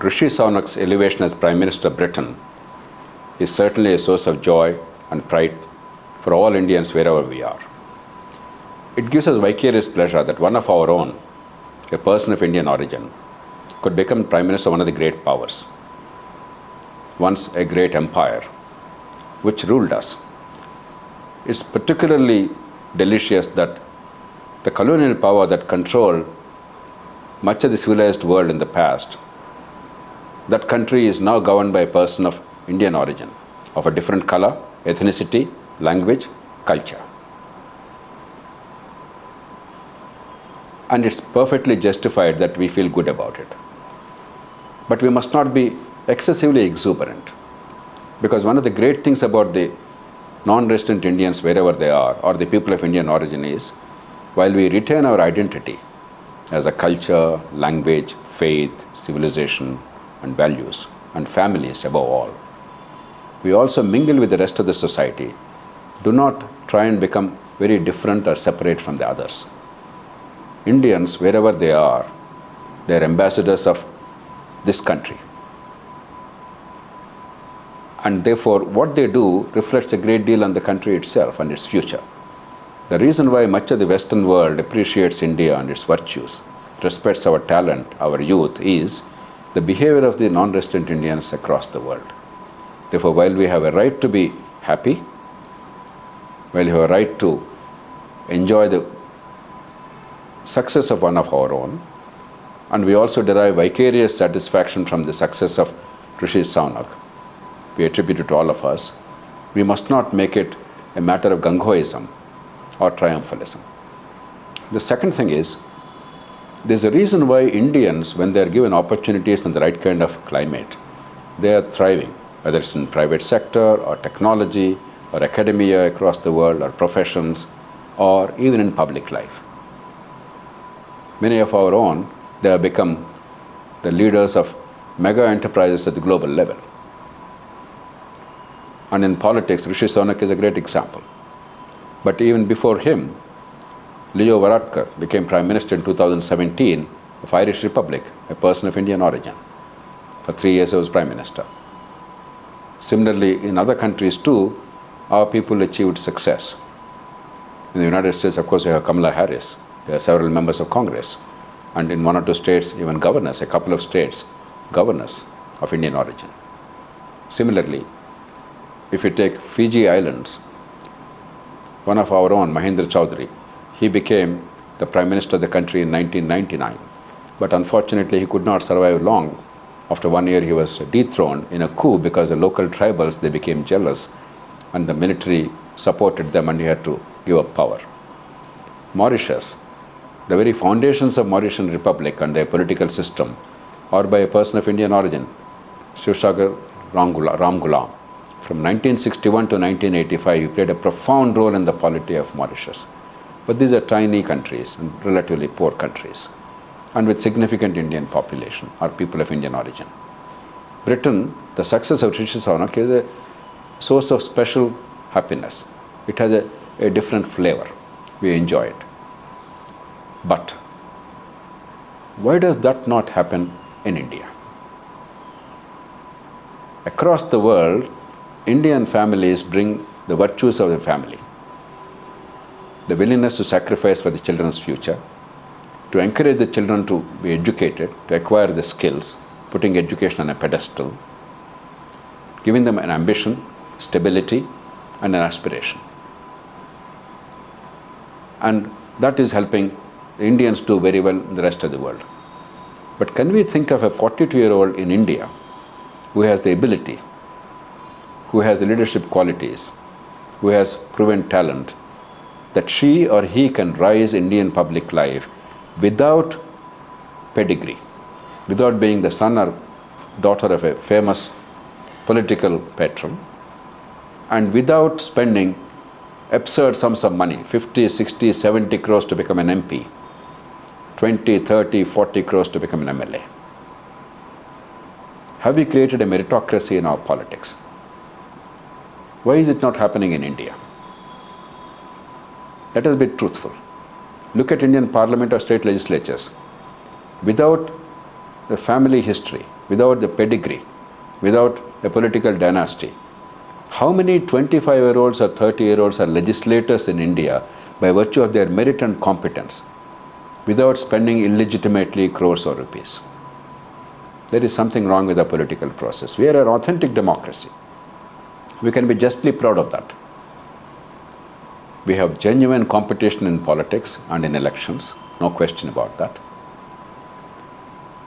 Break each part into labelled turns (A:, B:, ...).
A: Rishi Sunak's elevation as Prime Minister of Britain is certainly a source of joy and pride for all Indians wherever we are. It gives us vicarious pleasure that one of our own, a person of Indian origin, could become Prime Minister of one of the great powers, once a great empire, which ruled us. It's particularly delicious that the colonial power that controlled much of the civilized world in the past, that country is now governed by a person of Indian origin, of a different color, ethnicity, language, culture. And it's perfectly justified that we feel good about it. But we must not be excessively exuberant, because one of the great things about the non-resident Indians wherever they are, or the people of Indian origin, is while we retain our identity as a culture, language, faith, civilization, and values, and families above all, we also mingle with the rest of the society. Do not try and become very different or separate from the others. Indians, wherever they are ambassadors of this country. And therefore, what they do reflects a great deal on the country itself and its future. The reason why much of the Western world appreciates India and its virtues, respects our talent, our youth, is the behavior of the non-resident Indians across the world. Therefore, while we have a right to be happy, while we have a right to enjoy the success of one of our own, and we also derive vicarious satisfaction from the success of Rishi Sunak, we attribute it to all of us, we must not make it a matter of gung-hoism or triumphalism. The second thing is, there's a reason why Indians, when they are given opportunities in the right kind of climate, they are thriving, whether it's in private sector or technology or academia across the world or professions or even in public life. Many of our own, they have become the leaders of mega enterprises at the global level. And in politics, Rishi Sunak is a great example. But even before him, Leo Varadkar became Prime Minister in 2017 of Irish Republic, a person of Indian origin. For 3 years he was Prime Minister. Similarly, in other countries too, our people achieved success. In the United States, of course, we have Kamala Harris. There are several members of Congress. And in 1 or 2 states, even governors, a couple of states, governors of Indian origin. Similarly, if you take Fiji Islands, one of our own, Mahendra Chaudhary, he became the Prime Minister of the country in 1999. But unfortunately, he could not survive long. After 1 year, he was dethroned in a coup because the local tribals, they became jealous and the military supported them and he had to give up power. Mauritius, the very foundations of Mauritian Republic and their political system are by a person of Indian origin, Shivsagar Ramgoolam. From 1961 to 1985, he played a profound role in the polity of Mauritius. But these are tiny countries and relatively poor countries, and with significant Indian population or people of Indian origin. Britain, the success of Rishi Sunak is a source of special happiness. It has a different flavor. We enjoy it. But why does that not happen in India? Across the world, Indian families bring the virtues of the family, the willingness to sacrifice for the children's future, to encourage the children to be educated, to acquire the skills, putting education on a pedestal, giving them an ambition, stability, and an aspiration. And that is helping the Indians do very well in the rest of the world. But can we think of a 42-year-old in India who has the ability, who has the leadership qualities, who has proven talent, that she or he can rise Indian public life without pedigree, without being the son or daughter of a famous political patron, and without spending absurd sums of money, 50, 60, 70 crores to become an MP, 20, 30, 40 crores to become an MLA? Have we created a meritocracy in our politics? Why is it not happening in India? Let us be truthful. Look at Indian Parliament or state legislatures. Without the family history, without the pedigree, without a political dynasty, how many 25-year-olds or 30-year-olds are legislators in India by virtue of their merit and competence, without spending illegitimately crores or rupees? There is something wrong with the political process. We are an authentic democracy. We can be justly proud of that. We have genuine competition in politics and in elections, no question about that.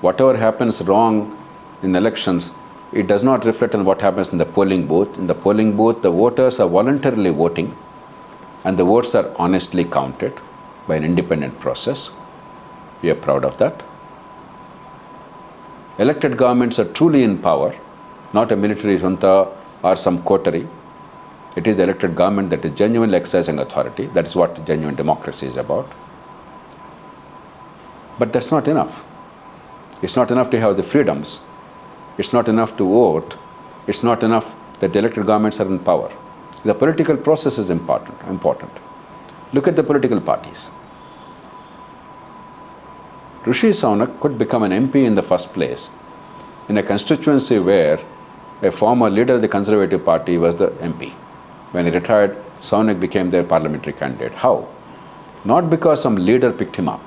A: Whatever happens wrong in elections, it does not reflect on what happens in the polling booth. In the polling booth, the voters are voluntarily voting, and the votes are honestly counted by an independent process. We are proud of that. Elected governments are truly in power, not a military junta or some coterie. It is the elected government that is genuinely exercising authority. That is what genuine democracy is about. But that's not enough. It's not enough to have the freedoms. It's not enough to vote. It's not enough that the elected governments are in power. The political process is important. Look at the political parties. Rishi Sunak could become an MP in the first place in a constituency where a former leader of the Conservative Party was the MP. When he retired, Sunak became their parliamentary candidate. How? Not because some leader picked him up,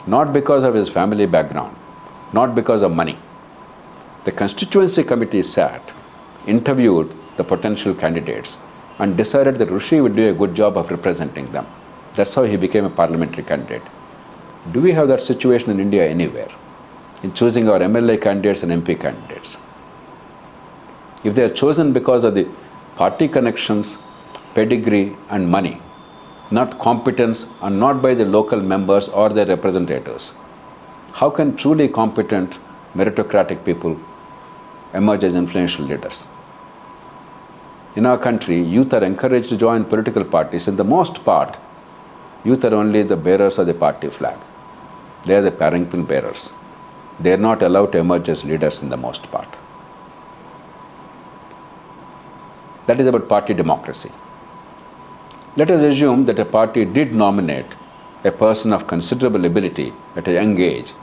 A: not because of his family background, not because of money. The constituency committee sat, interviewed the potential candidates, and decided that Rishi would do a good job of representing them. That's how he became a parliamentary candidate. Do we have that situation in India anywhere, in choosing our MLA candidates and MP candidates? If they are chosen because of the party connections, pedigree and money, not competence and not by the local members or their representatives, how can truly competent, meritocratic people emerge as influential leaders? In our country, youth are encouraged to join political parties. In the most part, youth are only the bearers of the party flag. They are the palanquin bearers. They are not allowed to emerge as leaders in the most part. That is about party democracy. Let us assume that a party did nominate a person of considerable ability at a young age,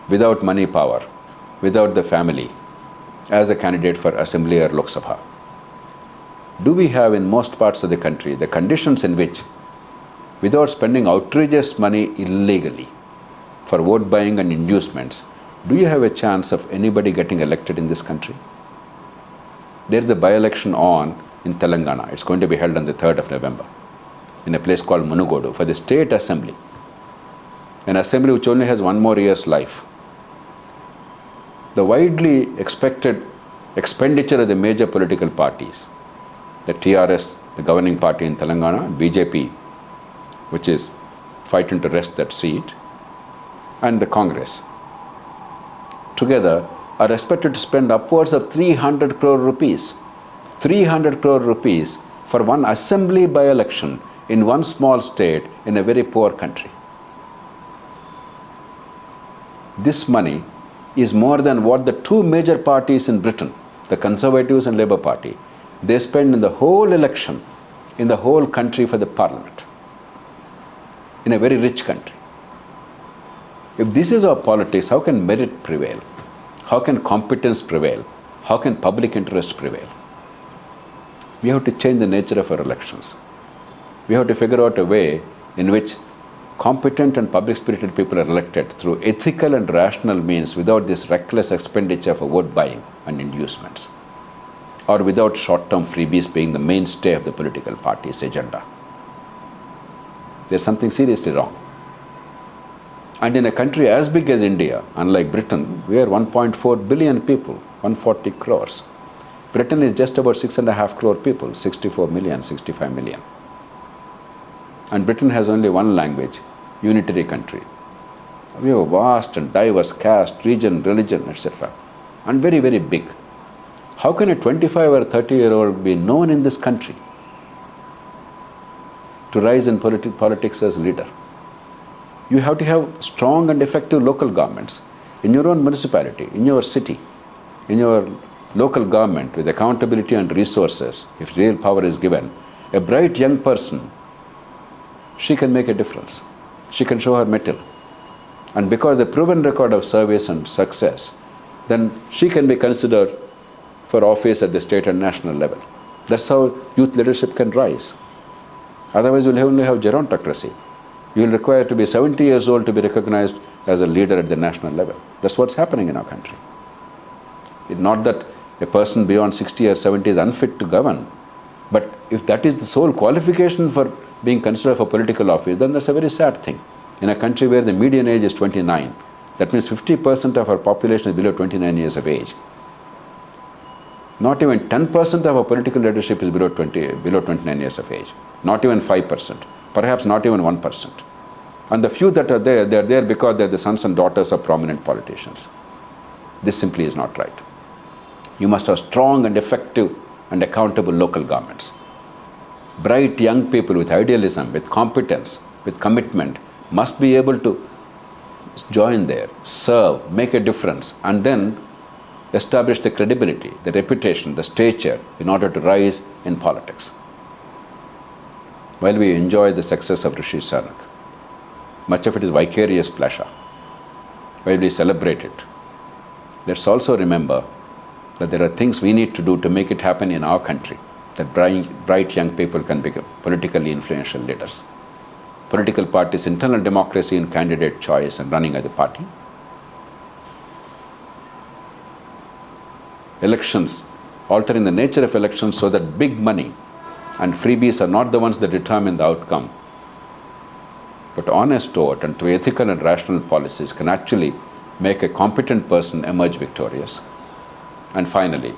A: without money power, without the family, as a candidate for Assembly or Lok Sabha. Do we have in most parts of the country the conditions in which, without spending outrageous money illegally for vote buying and inducements, do you have a chance of anybody getting elected in this country? There's a by-election on in Telangana. It's going to be held on the 3rd of November in a place called Munugodu for the state assembly. An assembly which only has one more year's life. The widely expected expenditure of the major political parties, the TRS, the governing party in Telangana, BJP, which is fighting to wrest that seat, and the Congress, together are expected to spend upwards of 300 crore rupees. 300 crore rupees for one assembly by-election in one small state in a very poor country. This money is more than what the two major parties in Britain, the Conservatives and Labour Party, they spend in the whole election, in the whole country for the parliament, in a very rich country. If this is our politics, how can merit prevail? How can competence prevail? How can public interest prevail? We have to change the nature of our elections. We have to figure out a way in which competent and public-spirited people are elected through ethical and rational means, without this reckless expenditure for vote buying and inducements, or without short-term freebies being the mainstay of the political party's agenda. There's something seriously wrong. And in a country as big as India, unlike Britain, we are 1.4 billion people, 140 crores. Britain is just about 6.5 crore people, 64 million, 65 million. And Britain has only one language, unitary country. We have a vast and diverse caste, region, religion, etc. And very, very big. How can a 25 or 30-year-old be known in this country to rise in politics as leader? You have to have strong and effective local governments in your own municipality, in your city, in your local government with accountability and resources. If real power is given, a bright young person, she can make a difference. She can show her mettle and because of the proven record of service and success, then she can be considered for office at the state and national level. That's how youth leadership can rise. Otherwise, we'll only have gerontocracy. You'll require to be 70 years old to be recognized as a leader at the national level. That's what's happening in our country. It's not that a person beyond 60 or 70 is unfit to govern, but if that is the sole qualification for being considered for political office, then that's a very sad thing. In a country where the median age is 29, that means 50% of our population is below 29 years of age. Not even 10% of our political leadership is below 29 years of age. Not even 5%. Perhaps not even 1%. And the few that are there, they are there because they're the sons and daughters of prominent politicians. This simply is not right. You must have strong and effective and accountable local governments. Bright young people with idealism, with competence, with commitment must be able to join there, serve, make a difference, and then establish the credibility, the reputation, the stature in order to rise in politics. While we enjoy the success of Rishi Sunak, much of it is vicarious pleasure. While we celebrate it, let's also remember that there are things we need to do to make it happen in our country, that bright young people can become politically influential leaders. Political parties' internal democracy in candidate choice and running of the party. Elections, altering the nature of elections so that big money and freebies are not the ones that determine the outcome, but honest vote and through ethical and rational policies can actually make a competent person emerge victorious. And finally,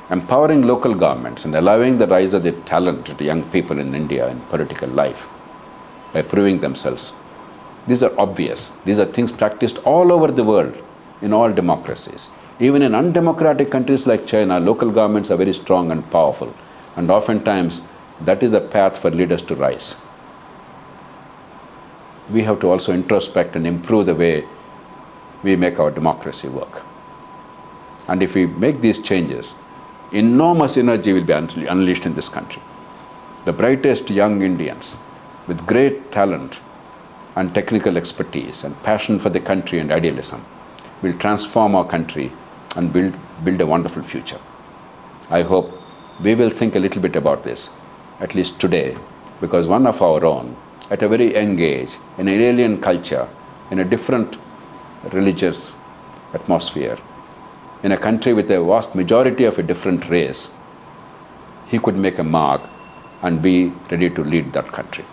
A: empowering local governments and allowing the rise of the talented young people in India in political life by proving themselves. These are obvious. These are things practiced all over the world in all democracies. Even in undemocratic countries like China, local governments are very strong and powerful. And oftentimes, that is the path for leaders to rise. We have to also introspect and improve the way we make our democracy work. And if we make these changes, enormous energy will be unleashed in this country. The brightest young Indians with great talent and technical expertise and passion for the country and idealism will transform our country and build a wonderful future. I hope we will think a little bit about this, at least today, because one of our own, at a very young age, in an alien culture, in a different religious atmosphere, in a country with a vast majority of a different race, he could make a mark and be ready to lead that country.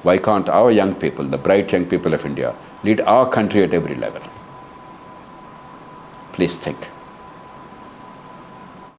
A: Why can't our young people, the bright young people of India, lead our country at every level? Please think.